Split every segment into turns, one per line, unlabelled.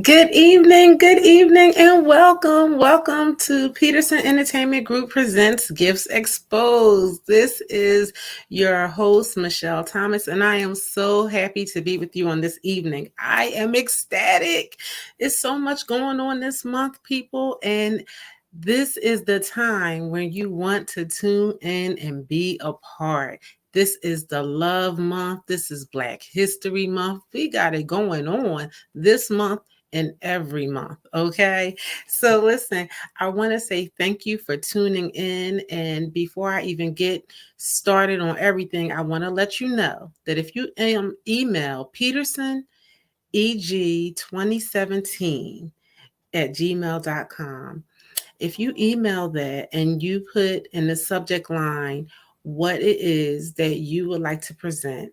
Good evening, and welcome. Welcome to Peterson Entertainment Group presents Gifts Exposed. This is your host, Michelle Thomas, and I am so happy to be with you on this evening. I am ecstatic. It's so much going on this month, people, and this is the time when you want to tune in and be a part. This is the love month. This is Black History Month. We got it going on this month and every month. Okay. So listen, I want to say thank you for tuning in. And before I even get started on everything, I want to let you know that if you email Peterson EG2017 at gmail.com, if you email that and you put in the subject line what it is that you would like to present,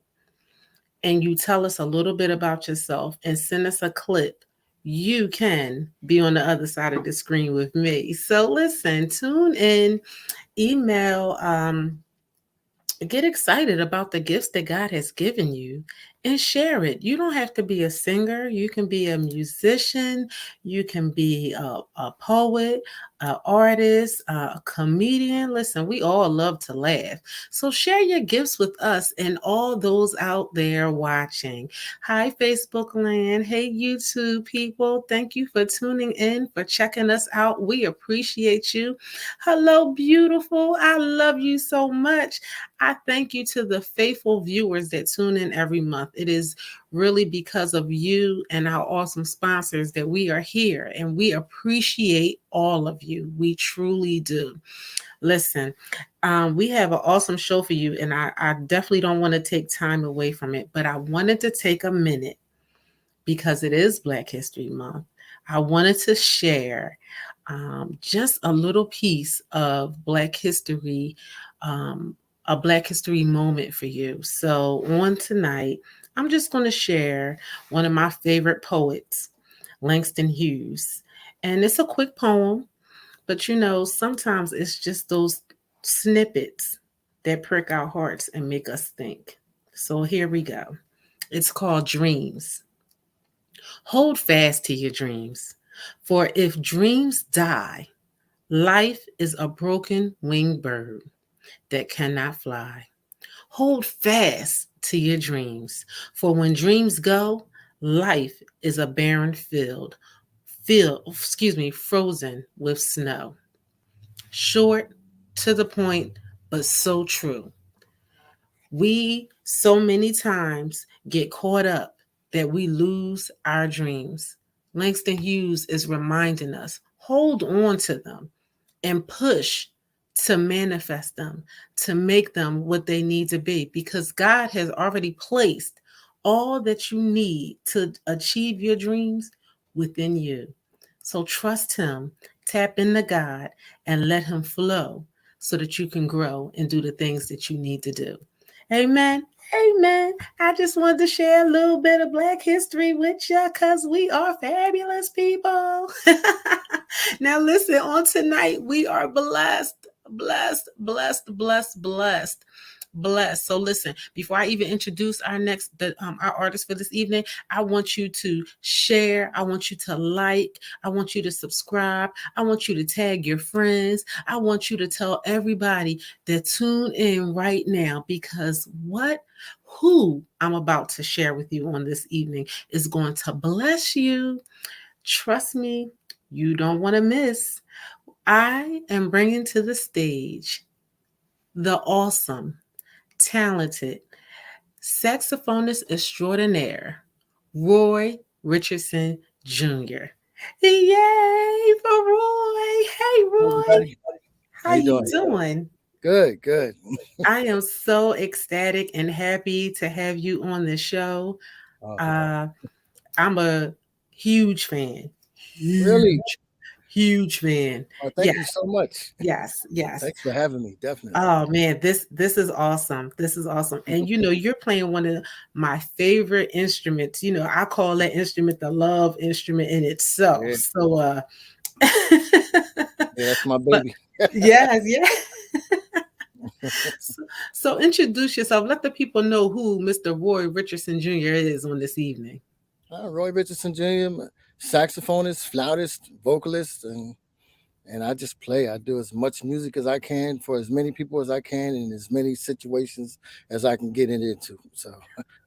and you tell us a little bit about yourself and send us a clip, you can be on the other side of the screen with me. So listen, tune in, email, get excited about the gifts that God has given you and share it. You don't have to be a singer. You can be a musician. You can be a poet, an artist, a comedian. Listen, we all love to laugh. So share your gifts with us and all those out there watching. Hi, Facebook land. Hey, YouTube people. Thank you for tuning in, for checking us out. We appreciate you. Hello, beautiful. I love you so much. I thank you to the faithful viewers that tune in every month. It is really because of you and our awesome sponsors that we are here, and we appreciate all of you. We truly do. Listen, we have an awesome show for you, and I definitely don't want to take time away from it, but I wanted to take a minute because it is Black History Month. I wanted to share just a little piece of Black history, a Black history moment for you. So on tonight, I'm just going to share one of my favorite poets, Langston Hughes. And it's a quick poem, but sometimes it's just those snippets that prick our hearts and make us think. So here we go. It's called Dreams. Hold fast to your dreams, for if dreams die, life is a broken winged bird that cannot fly. Hold fast to your dreams, for when dreams go, life is a barren frozen with snow. Short, to the point, but so true. We so many times get caught up that we lose our dreams. Langston Hughes is reminding us, hold on to them and push to manifest them, to make them what they need to be, because God has already placed all that you need to achieve your dreams within you. So trust Him, tap into God, and let Him flow so that you can grow and do the things that you need to do. Amen. Amen. I just wanted to share a little bit of Black history with you because we are fabulous people. Now, listen, on tonight, we are blessed, blessed, blessed, blessed, blessed. Blessed. So listen, before I even introduce our our artist for this evening, I want you to share. I want you to like. I want you to subscribe. I want you to tag your friends. I want you to tell everybody that tune in right now, because who I'm about to share with you on this evening is going to bless you. Trust me, you don't want to miss. I am bringing to the stage the awesome, talented saxophonist extraordinaire, Roy Richardson Jr. Yay for Roy. Hey, Roy.
Everybody,
How you doing?
Good, good.
I am so ecstatic and happy to have you on the show.
Oh,
Uh, I'm a huge fan.
really?
Huge, huge fan.
Oh, thank you
Yes,
so much.
yes, yes.
Thanks for having me. Definitely.
Oh man, this is awesome. This is awesome. And you're playing one of my favorite instruments. I call that instrument the love instrument in itself.
Yeah,
So
yeah, that's my
but
baby.
yes, yeah. So introduce yourself. Let the people know who Mr. Roy Richardson Jr. is on this evening.
Roy Richardson Jr., saxophonist, flautist, vocalist, and I just play. I do as much music as I can for as many people as I can in as many situations as I can get it into. So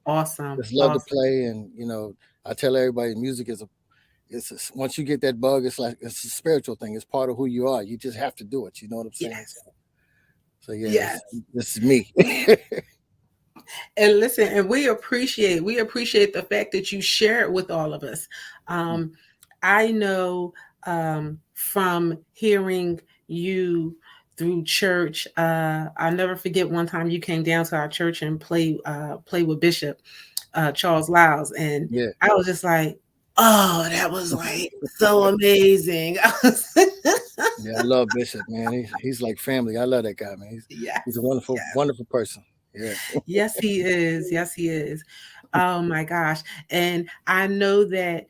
Awesome.
just love to
Awesome.
play, and I tell everybody music is once you get that bug, it's like it's a spiritual thing. It's part of who you are. You just have to do it. You know what I'm saying?
Yes.
So yeah,
Yes.
this is me.
And listen, and we appreciate the fact that you share it with all of us. Um, I know from hearing you through church. I'll never forget one time you came down to our church and play with Bishop Charles Lyles, and
Yeah,
I was just like, oh, that was like so amazing.
yeah, I love Bishop, man. He's like family. I love that guy, man. He's a
Yes,
wonderful,
yes,
wonderful person. Yeah.
yes, he is. Yes, he is. Oh my gosh. And I know that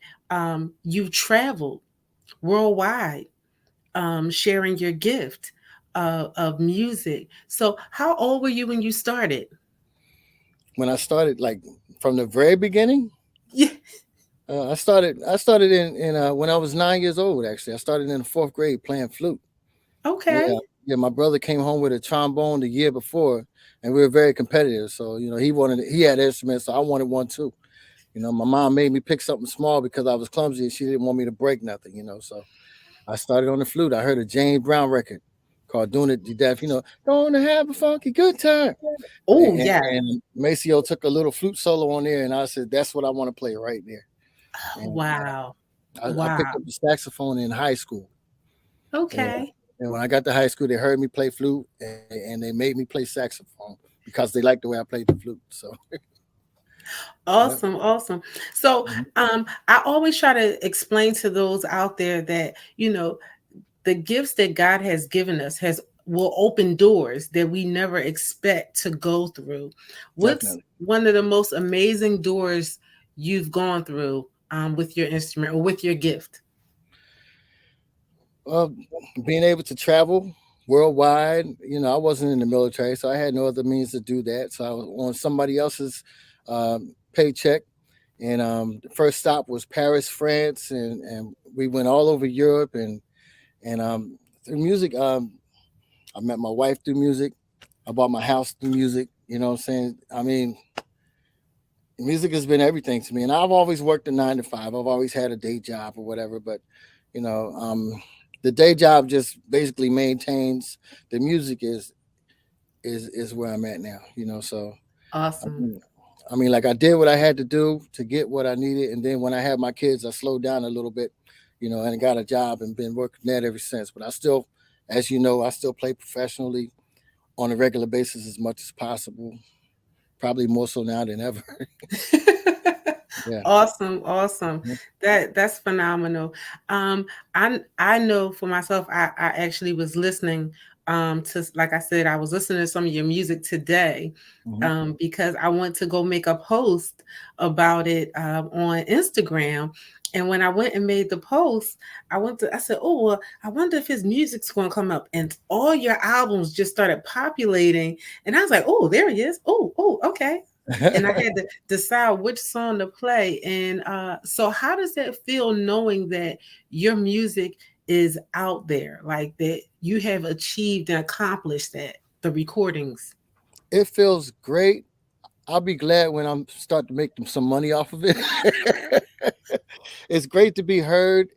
you traveled worldwide sharing your gift of music. So, how old were you when you started?
When I started, like from the very beginning,
Yeah.
I started in when I was 9 years old. Actually, I started in the fourth grade playing flute. Yeah,
Okay.
yeah. My brother came home with a trombone the year before, and we were very competitive. So he had instruments, so I wanted one too. My mom made me pick something small because I was clumsy and she didn't want me to break nothing. So I started on the flute. I heard a James Brown record called "Doing It to Death." Don't have a funky good time.
Oh, yeah.
And Maceo took a little flute solo on there, and I said, "That's what I want to play right there." And
Wow.
I picked
Wow.
up the saxophone in high school. And,
Okay.
and when I got to high school, they heard me play flute, and they made me play saxophone because they liked the way I played the flute. So, yeah.
Awesome. Awesome. So,
Mhm.
I always try to explain to those out there that, the gifts that God has given us has will open doors that we never expect to go through. What's
Definitely.
one of the most amazing doors you've gone through with your instrument or with your gift?
Well, being able to travel worldwide, I wasn't in the military, so I had no other means to do that. So I was on somebody else's paycheck. And the first stop was Paris, France, and we went all over Europe. And through music, I met my wife through music. I bought my house through music. You know what I'm saying? I mean, music has been everything to me. And I've always worked a 9 to 5. I've always had a day job or whatever. But you know, um, the day job just basically maintains the music is where I'm at now. So I
Awesome.
mean, like I did what I had to do to get what I needed, and then when I had my kids, I slowed down a little bit, and I got a job and been working that ever since. But I still, as you know, I still play professionally on a regular basis as much as possible. Probably more so now than ever. Yeah.
Awesome, awesome.
Mhm.
That's phenomenal. I know for myself, I actually was listening to, like I said, I was listening to some of your music today
Mhm.
because I want to go make a post about it on Instagram. And when I went and made the post, I said, oh, well, I wonder if his music's going to come up. And all your albums just started populating. And I was like, oh, there he is. Oh, okay. And I had to decide which song to play. And so, how does that feel knowing that your music is out there, like that you have achieved and accomplished that, the recordings?
It feels great. I'll be glad when I'm start to make some money off of it. It's great to be heard,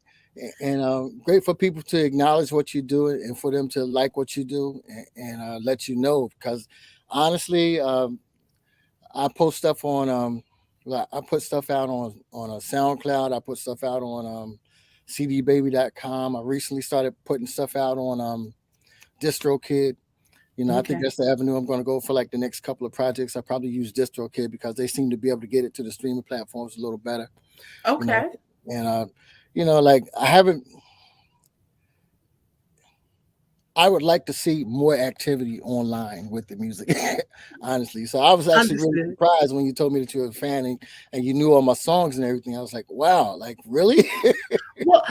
and great for people to acknowledge what you do and for them to like what you do and let you know. Because honestly, I post stuff on like I put stuff out on a SoundCloud. I put stuff out on cdbaby.com. I recently started putting stuff out on DistroKid. I think
Okay.
that's the avenue I'm going to go for like the next couple of projects. I probably use DistroKid because they seem to be able to get it to the streaming platforms a little better. You know,
Okay.
and like I haven't. I would like to see more activity online with the music, honestly. So I was actually really
Understood.
surprised when you told me that you're a fan and you knew all my songs and everything. I was like, wow, like really?
Well,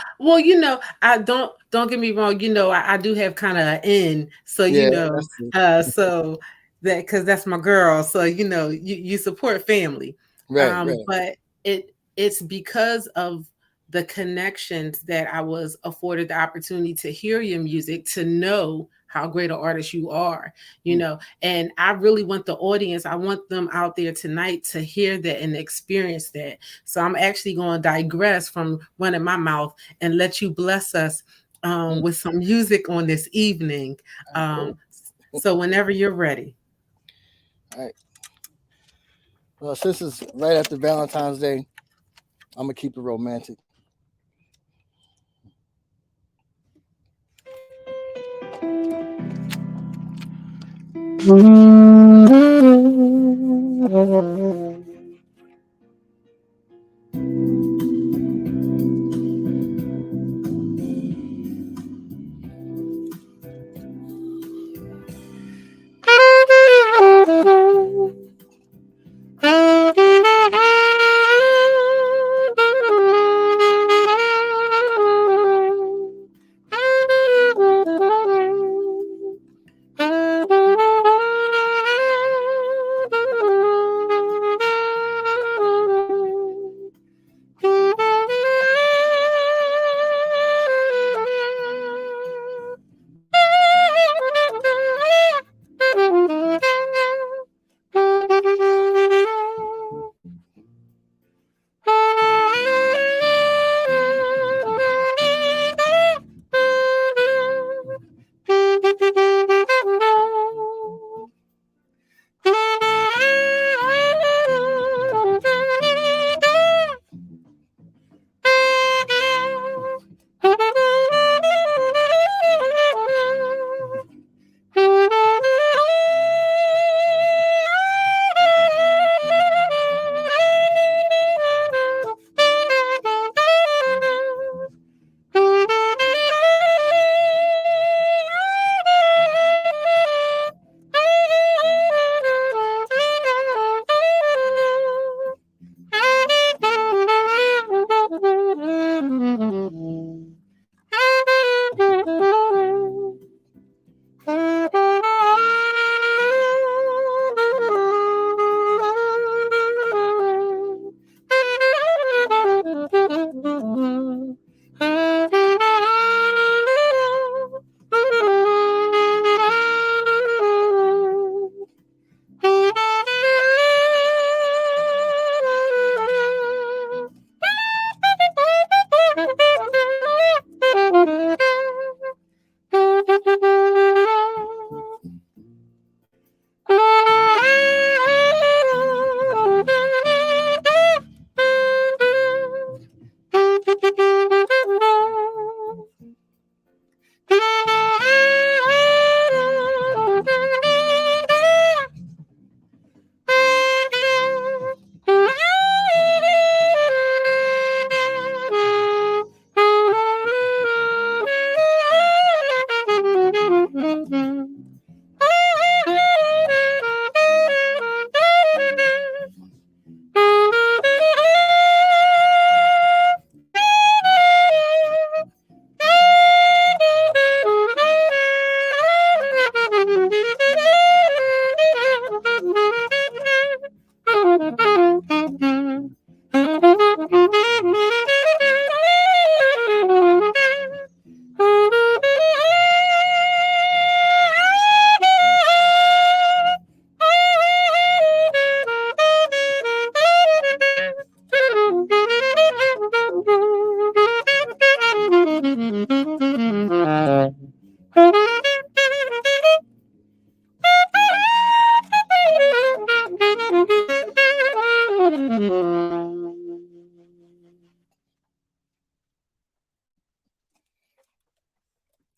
I don't get me wrong. I do have kind of an in, so
Yeah, that's true.
so that because that's my girl. So you support family,
Right, right.
but it's because of the connections that I was afforded the opportunity to hear your music, to know how great an artist you are, you know. And I really want the audience, I want them out there tonight to hear that and experience that. So I'm actually going to digress from running my mouth and let you bless us with some music on this evening.
Cool.
So whenever you're ready.
All right. Well, since it's right after Valentine's Day, I'm gonna keep it romantic.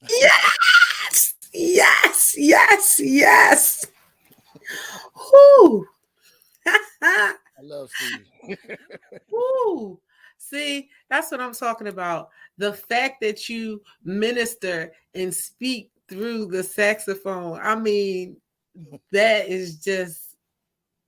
Yes, yes, yes, yes. Whoo.
I love Steve.
Woo. See, that's what I'm talking about. The fact that you minister and speak through the saxophone. I mean, that is just,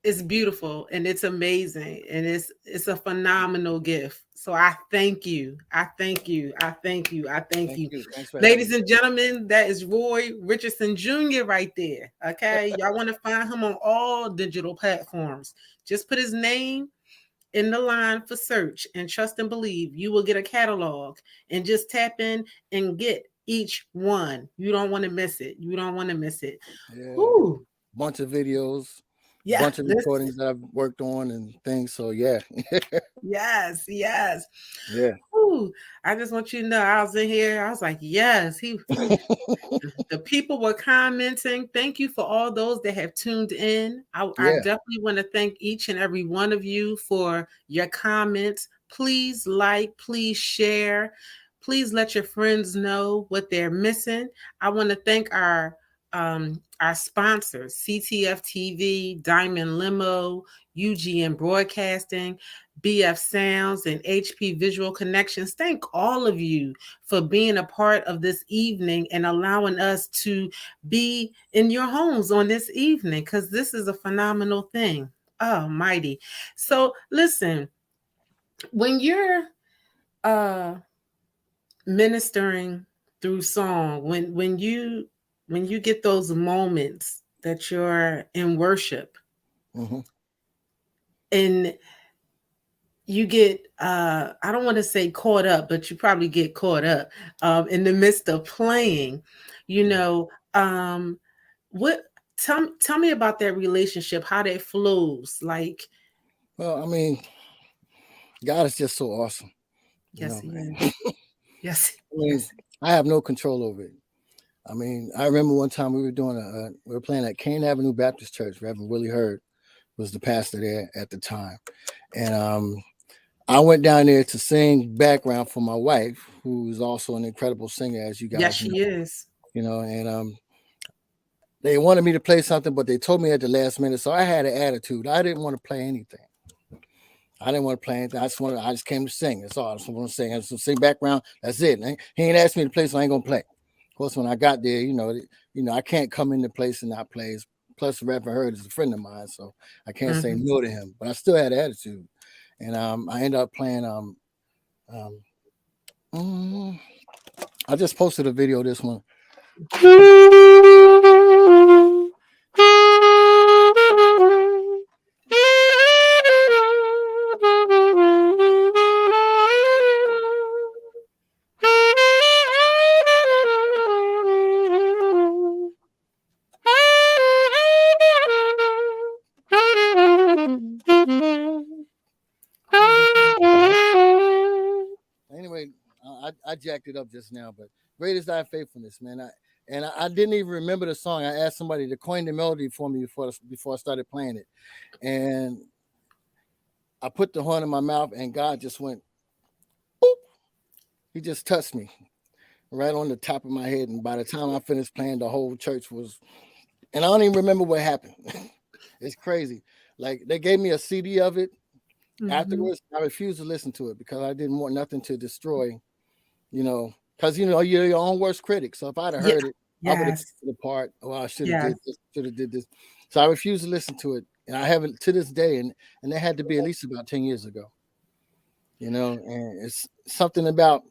it's beautiful and it's amazing and it's a phenomenal gift. So I thank you. I thank you. I thank you. I thank
Thank
you.
you. Thanks for having
Ladies
me.
and gentlemen, that is Roy Richardson Jr. right there. Okay. Y'all want to find him on all digital platforms. Just put his name in the line for search and trust and believe, you will get a catalog and just tap in and get each one. You don't want to miss it. You don't want to miss it.
Yeah.
Whew.
Bunch of videos,
Yeah,
bunch of
this
recordings that I've worked on and things. So yeah.
yes, yes.
Yeah.
Ooh, I just want you to know I was in here. I was like, yes, the people were commenting. Thank you for all those that have tuned in. I
Yeah.
definitely want to thank each and every one of you for your comments. Please like, please share. Please let your friends know what they're missing. I want to thank our sponsors, CTF TV, Diamond Limo, UGN Broadcasting, BF Sounds, and HP Visual Connections. Thank all of you for being a part of this evening and allowing us to be in your homes on this evening, because this is a phenomenal thing. Almighty. So listen, when you're uh ministering through song, when you get those moments that you're in worship,
Mm-hmm.
and you get I don't want to say caught up, but you probably get caught up in the midst of playing, you
Yeah.
know. What tell me about that relationship, how that flows, like.
Well, I mean, God is just so awesome. You
Yes,
know,
he is. Yes,
I mean,
yes.
I have no control over it. I mean, I remember one time we were doing we were playing at Kane Avenue Baptist Church. Reverend Willie Hurd was the pastor there at the time, and I went down there to sing background for my wife, who is also an incredible singer, as you
Yes,
guys know.
she is.
You know, and they wanted me to play something, but they told me at the last minute, so I had an attitude. I didn't want to play anything. I didn't want to play anything. I just came to sing. That's all. I just want to sing. I just sing background. That's it. And he ain't asked me to play, so I ain't gonna play. Of course, when I got there, I can't come into place and not play. Plus, Reverend Hurd is a friend of mine, so I can't say
Mhm.
no to him. But I still had attitude, and I ended up playing. Um, mm, I just posted a video of this one. Anyway, I jacked it up just now, but great is thy faithfulness, man. I didn't even remember the song. I asked somebody to coin the melody for me before I started playing it, and I put the horn in my mouth, and God just went, boop. He just touched me right on the top of my head, and by the time I finished playing, the whole church was, and I don't even remember what happened. It's crazy. Like they gave me a CD of it.
Mhm.
Afterwards, I refused to listen to it because I didn't want nothing to destroy, because you're your own worst critic. So if I'd have
Yeah.
heard it, I would have
Yes.
picked it apart. Oh, I should have
Yes.
did this, should have did this. So I refused to listen to it, and I haven't to this day. And that had to be at least about 10 years ago. And it's something about.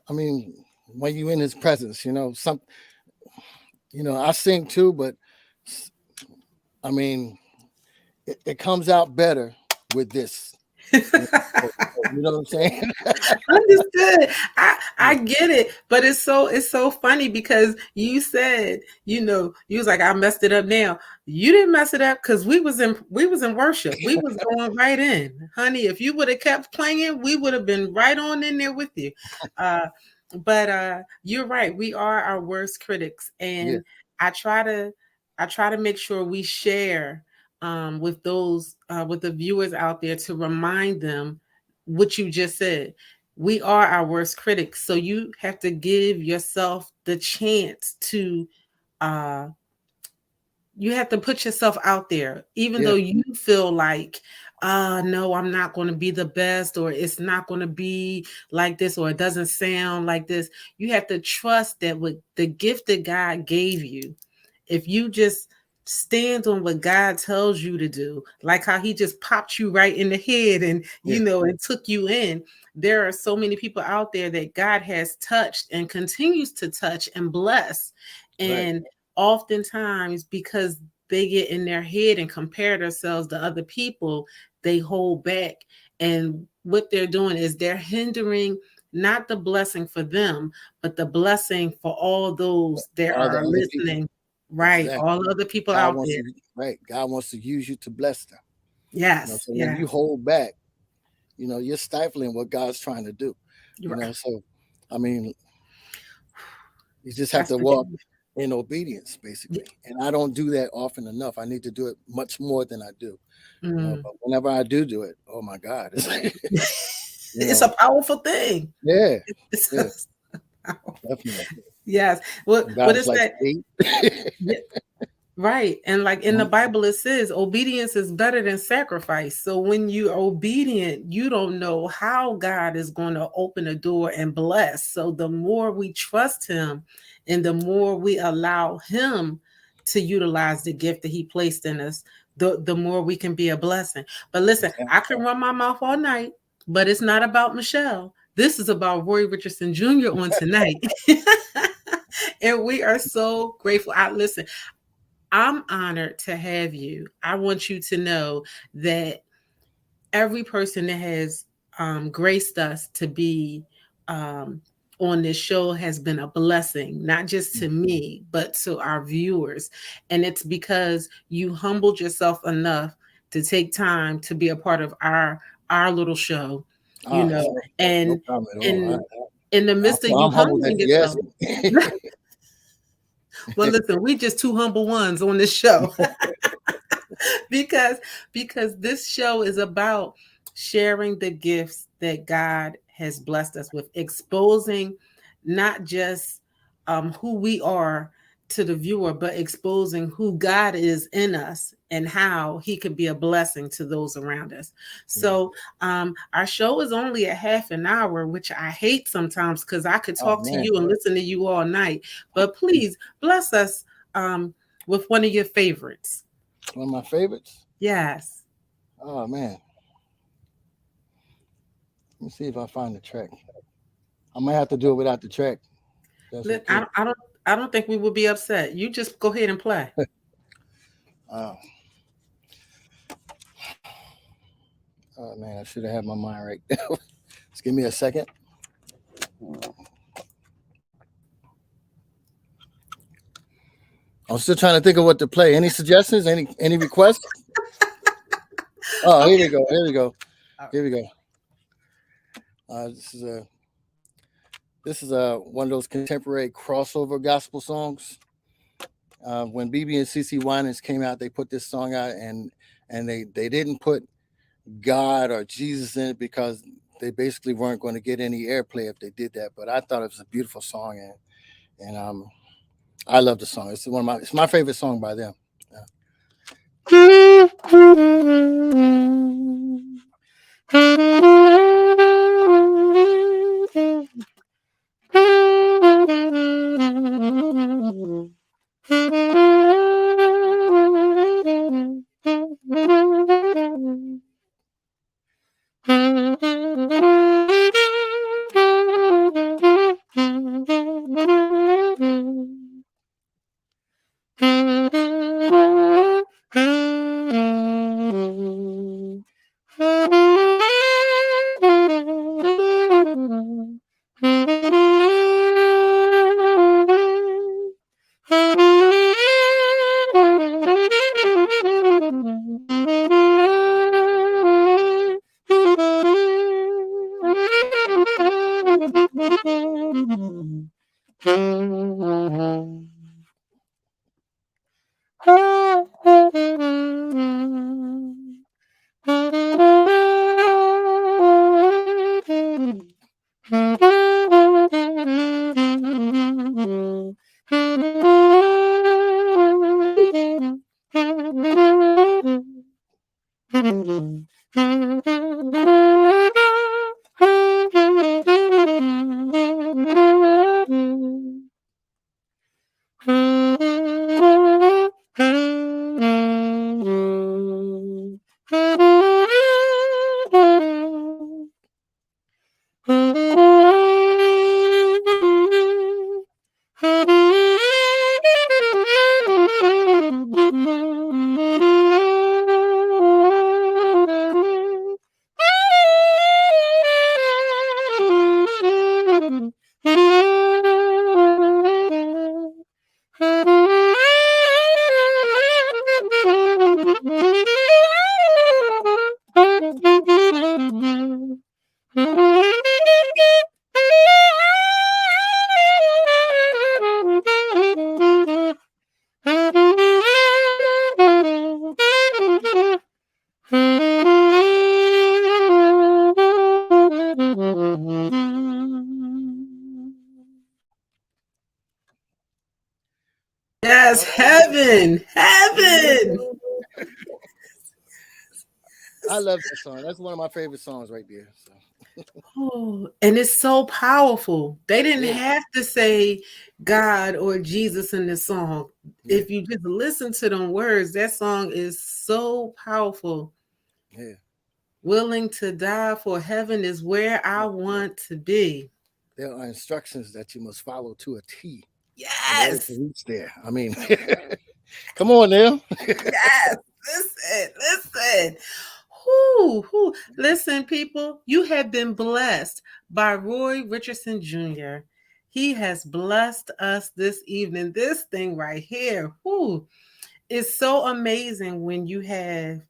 I mean, when you in His presence, I sing too, but I mean, it comes out better with this. You know what I'm saying?
Understood. I get it, but it's so funny because you said, you was like, I messed it up now. You didn't mess it up because we was in worship. We was going right in. Honey, if you would have kept playing, we would have been right on in there with you. Uh but you're right. We are our worst critics.
Yeah,
And I try to I try to make sure we share with those with the viewers out there, to remind them what you just said. We are our worst critics. So you have to give yourself the chance to uh you have to put yourself out there, even
yeah,
though you feel like, no, I'm not going to be the best, or it's not going to be like this, or it doesn't sound like this. You have to trust that with the gift that God gave you, if you just stand on what God tells you to do, like how he just popped you right in the head and
yeah,
and took you in. There are so many people out there that God has touched and continues to touch and bless.
right.
And oftentimes, because they get in their head and compare themselves to other people, they hold back. And what they're doing is they're hindering not the blessing for them, but the blessing for all those that
All the
are
other people.
listening. Right.
Exactly.
All the other people
God
out
wants
there.
to, right. God wants to use you to bless them.
Yes.
So when you
Yes.
hold back, you're stifling what God's trying to do.
You're right.
So I mean, you just have
That's
to
the
walk
thing.
in obedience,
Yeah.
basically. And I don't do that often enough. I need to do it much more than I do.
Mm.
But whenever I do it, oh my God, it's like, you
It's a
know,
powerful thing.
yeah,
It's
yeah,
powerful.
definitely.
Yes. What
And
what
God's
is
like,
that?
see,
Yeah, right. And like in the
Mhm.
Bible, it says obedience is better than sacrifice. So when you're obedient, you don't know how God is going to open a door and bless. So the more we trust Him and the more we allow Him to utilize the gift that He placed in us, the more we can be a blessing. But listen,
Exactly.
I can run my mouth all night, but it's not about Michelle. This is about Roy Richardson Jr. on tonight. And we are so grateful. I listen. I'm honored to have you. I want you to know that every person that has graced us to be um, on this show has been a blessing, not just to me, but to our viewers. And it's because you humbled yourself enough to take time to be a part of our little show, you
It's
know,
no
and
problem at all.
in in the midst of you
I'm humbled that
humbling
you asked
yourself.
me.
Well, listen, we just two humble ones on this show. because this show is about sharing the gifts that God has blessed us with, exposing not just who we are to the viewer, but exposing who God is in us and how He could be a blessing to those around us.
Yeah.
So our show is only a half an hour, which I hate sometimes because I could
Oh
talk to
man,
you and listen to you all night. But please bless us with one of your favorites.
one of my favorites.
Yes.
Oh man, let me see if I find the track. I might have to do it without the track. That's
Look,
okay.
I don't think we would be upset. You just go ahead and play.
Uh, oh man, I should have had my mind right. Just give me a second. I'm still trying to think of what to play. Any suggestions? Any requests? Oh, here
Okay.
we go. Here we go.
All
Here we go. This is one of those contemporary crossover gospel songs. When BB and CC Winans came out, they put this song out, and they didn't put God or Jesus in it because they basically weren't going to get any airplay if they did that. But I thought it was a beautiful song, and I love the song. It's my favorite song by them.
Yes,
All right.
heaven, heaven.
I love that song. That's one of my favorite songs right there. So
Oh, and it's so powerful. They didn't
yeah,
have to say God or Jesus in this song.
yeah,
If you just listen to them words, that song is so powerful.
yeah.
Willing to die for heaven is where I want to be.
There are instructions that you must follow to a T in order to
Yes,
reach there. I mean, come on now.
yes. Listen, listen. Whoo, whoo. Listen, people, you have been blessed by Roy Richardson Jr. He has blessed us this evening. This thing right here, whoo, is so amazing when you have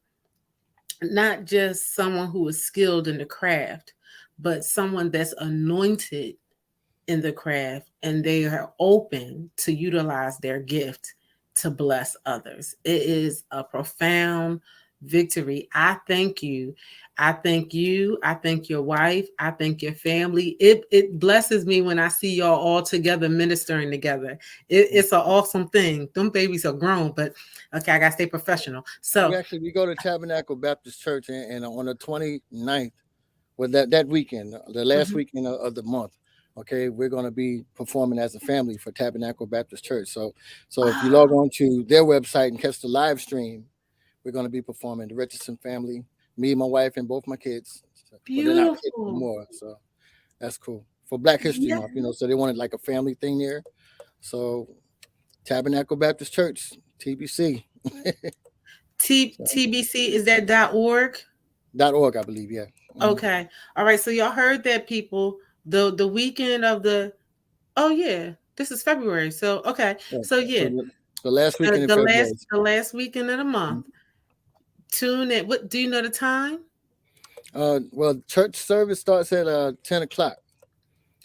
not just someone who is skilled in the craft, but someone that's anointed in the craft and they are open to utilize their gift to bless others. It is a profound victory. I thank you. I thank you. I thank your wife. I thank your family. It blesses me when I see y'all all together ministering together. It's an awesome thing. Them babies are grown, but okay, I gotta stay professional. So
We go to Tabernacle Baptist Church, and on the 29th, well, that weekend, the last
mhm.
weekend of the month. Okay, we're going to be performing as a family for Tabernacle Baptist Church. So if you log on to their website and catch the live stream, we're going to be performing the Richardson family, me, my wife, and both my kids. Well, they're not kids
Beautiful.
anymore, so that's cool for Black History
Yeah.
Month. So they wanted like a family thing there. So Tabernacle Baptist Church, TBC.
TBC is that .org?
.org, I believe. Yeah. Mhm.
Okay. All right. So y'all heard that, people. The weekend of the oh yeah, this is February. So okay.
Yeah.
So
So
yeah,
the last weekend in
the last
February.
the last weekend of the month. Tune in. What do you know the time?
Well, church service starts at 10 o'clock.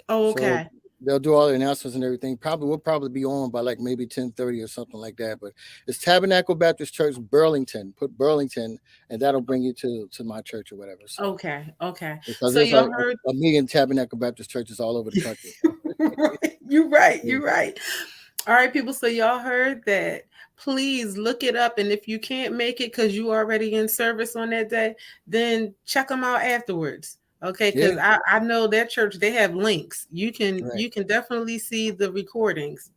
Oh,
So
okay.
they'll do all the announcements and everything. We'll probably be on by like maybe 10:30 or something like that. But it's Tabernacle Baptist Church, Burlington. Put Burlington, and that'll bring you to my church or whatever. So
Okay. Okay.
because
So
there's
y'all heard
a million Tabernacle Baptist churches all over the country.
you're right.
Yeah.
You're right. All right, people. So y'all heard that. Please look it up. And if you can't make it because you already in service on that day, then check them out afterwards. Okay,
Yeah.
because I know that church, they have links. You can
Right.
you can definitely see the recordings.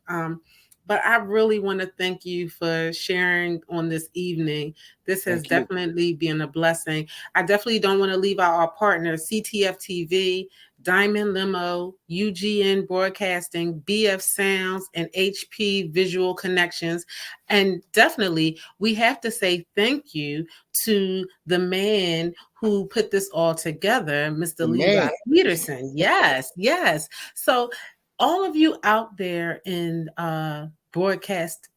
But I really want to thank you for sharing on this evening. This has
Thank you.
definitely been a blessing. I definitely don't want to leave out our partners, CTF TV, Diamond Limo, UGN Broadcasting, BF Sounds, and HP Visual Connections. And definitely, we have to say thank you to the man who put this all together, Mr.
The
Levi
man.
Peterson. Yes, yes. So, all of you out there in broadcast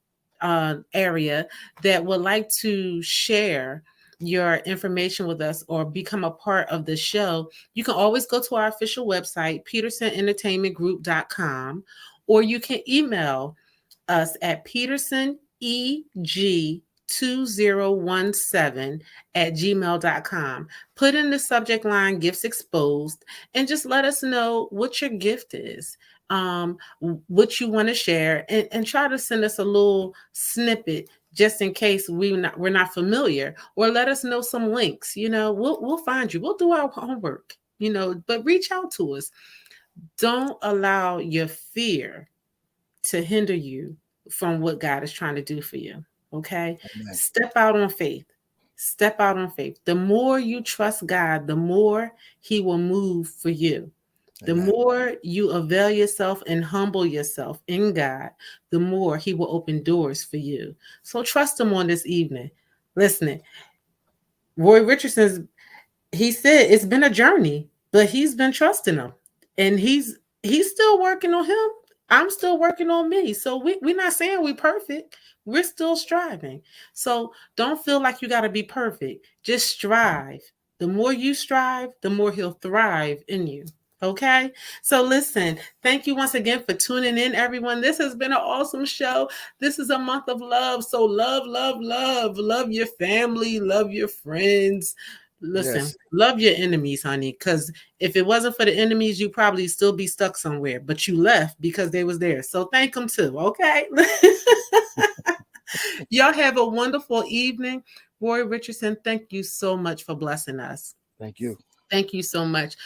area that would like to share your information with us or become a part of the show, you can always go to our official website, petersonentertainmentgroup.com, or you can email us at petersoneg2017 at gmail.com. Put in the subject line Gifts Exposed and just let us know what your gift is, what you want to share, and try to send us a little snippet just in case we're not familiar, or let us know some links. We'll find you. We'll do our homework, but reach out to us. Don't allow your fear to hinder you from what God is trying to do for you. Okay?
Amen.
Step out on faith. Step out on faith. The more you trust God, the more He will move for you. The
Amen.
more you avail yourself and humble yourself in God, the more He will open doors for you. So trust Him on this evening. Listening, Roy Richardson, he said it's been a journey, but he's been trusting Him, and he's still working on him. I'm still working on me. So we're not saying we're perfect. We're still striving. So don't feel like you got to be perfect. Just strive. The more you strive, the more he'll thrive in you. Okay. So listen, thank you once again for tuning in, everyone. This has been an awesome show. This is a month of love. So love, love, love. Love your family, love your friends. Listen,
Yes.
love your enemies, honey, because if it wasn't for the enemies, you probably still be stuck somewhere, but you left because they was there. So thank them too, okay? Y'all have a wonderful evening. Roy Richardson, thank you so much for blessing us.
Thank you.
Thank you so much.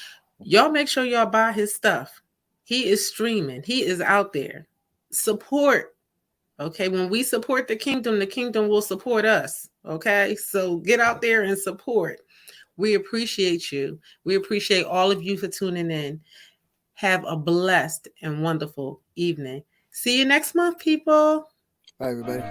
Y'all make sure y'all buy his stuff. He is streaming. He is out there. Support. Okay, when we support the kingdom will support us. Okay, so get out there and support. We appreciate you. We appreciate all of you for tuning in. Have a blessed and wonderful evening. See you next month, people.
Bye, everybody.